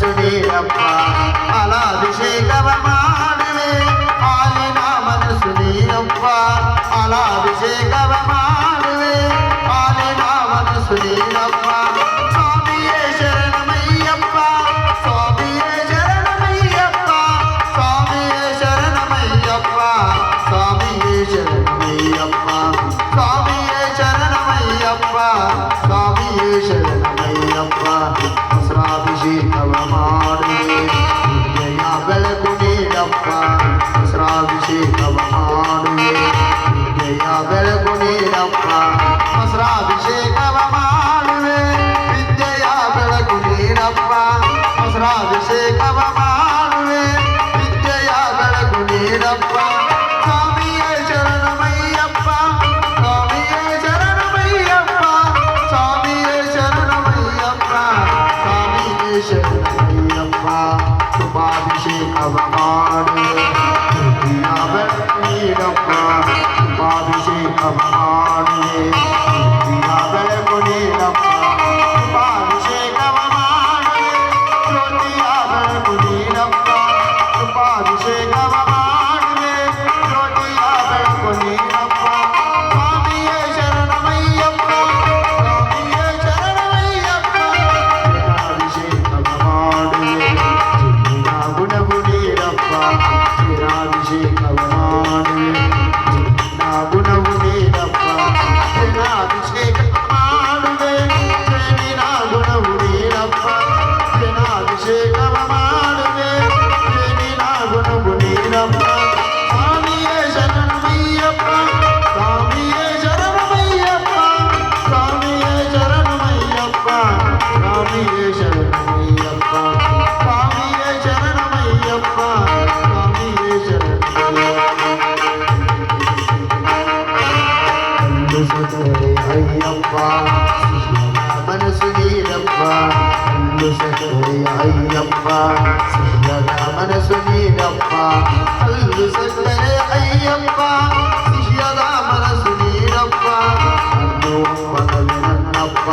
ಮನಸ್ಸು ನೀರಪ್ಪ ಅಲಾಭಿಷೇಕವ ಮಾಡುವೆ ಹಾಲಿನ ಮನಸ್ಸು ನೀರಪ್ಪ ಅಲಾಭಿಷೇಕವ ಮಾಡುವೆ ಹಾಲಿನ ಮನಸ್ಸು ನೀರಪ್ಪ ಸ್ವಾಮಿಯೇ ಶರಣಮಯ್ಯಪ್ಪ ಸ್ವಾಮಿಯೇ ಶರಣಮಯ್ಯಪ್ಪ ಸ್ವಾಮಿಯೇ ಶರಣಮಯ್ಯಪ್ಪ ಸ್ವಾಮಿಯೇ ಶರಣಮಯ್ಯಪ್ಪ ಸ್ವಾಮಿಯೇ ಶರಣಮಯ್ಯಪ್ಪ ಸ್ವಾಮಿಯೇ ಶರಣಮಯ್ಯಪ್ಪ ಹಸ್ರಾಭಿಷೇಕವ ಮಾಡುವೆ ವಿದ್ಯೆಯ ಬೆಳಕು ನೀಡಪ್ಪ ಹಸ್ರಾಭಿಷೇಕವ ಮಾಡುವೆ ವಿದ್ಯೆಯ ಬೆಳಕು ನೀಡಪ್ಪ ಹಸ್ರಾಭಿಷೇಕವ ಮಾಡುವೆ ವಿದ್ಯೆಯ ಬೆಳಕು ನೀಡಪ್ಪ ಹಸ್ರಾಭಿಷೇಕವ ಮಾಡುವೆ ವಿದ್ಯೆಯ ಬೆಳಕು ನೀಡಪ್ಪ ಸ್ವಾಮಿಯೇ ಶರಣಮಯ್ಯಪ್ಪ ಸ್ವಾಮಿಯೇ ಶರಣಮಯ್ಯಪ್ಪ ಸ್ವಾಮಿಯೇ ಶರಣಮಯ್ಯಪ್ಪ ಸ್ವಾಮಿಯೇ ಶರಣಮಯ್ಯಪ್ಪ ಶುಭಾಭಿಷೇಕವ ಮಾಡುವೆ ವಿದ್ಯೆಯ ಬೆಳಕು ನೀಡಪ್ಪ ಶುಭಾಭಿಷೇಕವ ಮಾಡುವೆ ವಿದ್ಯೆಯ ಬೆಳಕು ನೀಡಪ್ಪ ಶುಭಾಭಿಷೇಕವ ಮಾಡುವೆ ಜ್ಯೋತಿಯ ಬೆಳಕು ನೀಡಪ್ಪ ಶುಭಾಭಿಷೇಕವ ಮಾಡುವೆ ಜ್ಯೋತಿಯ ಬೆಳಕು ನೀಡಪ್ಪ ಸ್ವಾಮಿಯೇ ಶರಣಮಯ್ಯಪ್ಪ ಸ್ವಾಮಿಯೇ ಶರಣಮಯ್ಯಪ್ಪ ಶಿರಾಭಿಷೇಕವ ಮಾಡುವೆ ಚಿನ್ನ ಗುಣವು ನೀಡಪ್ಪ ಶಿರಾಭಿಷೇಕವ ಮಾಡುವೆ ಚಿನ್ನ ಗುಣವು ನೀಡಪ್ಪ ಶಿರಾಭಿಷೇಕವ ಮಾಡುವೆ ಜೇನಿನ ಗುಣವು ನೀಡಪ್ಪ ಶಿರಾಭಿಷೇಕವ ಮಾಡುವೆ ಜೇನಿನ ಗುಣವು ನೀಡಪ್ಪ ಸ್ವಾಮಿಯೇ ಶರಣಮಯ್ಯಪ್ಪ ಸ್ವಾಮಿಯೇ ಶರಣಮಯ್ಯಪ್ಪ ಸ್ವಾಮಿಯೇ ಶರಣಮಯ್ಯಪ್ಪ ಸ್ವಾಮಿಯೇ ಶರಣಮಯ್ಯಪ್ಪ ಸ್ವಾಮಿಯೇ ಶರಣಮಯ್ಯಪ್ಪ ಸ್ವಾಮಿಯೇ ಶರಣಮಯ್ಯಪ್ಪ ಕಲ್ಲು ಸಕ್ಕರೆ ಅಯ್ಯಪ್ಪ ಮನಸ್ಸು ನೀರಪ್ಪ ಕಲ್ಲು ಸಕ್ಕರೆ ಅಯ್ಯಪ್ಪ ಶಿಷ್ಯದ ಮನಸ್ಸು ನೀರಪ್ಪ ಕಲ್ಲು ಸಕ್ಕರೆ ಅಯ್ಯಪ್ಪ ಶಿಷ್ಯದ ಮನಸ್ಸು ನೀರಪ್ಪ ಅನ್ನು ಮನವಿ ನನ್ನಪ್ಪ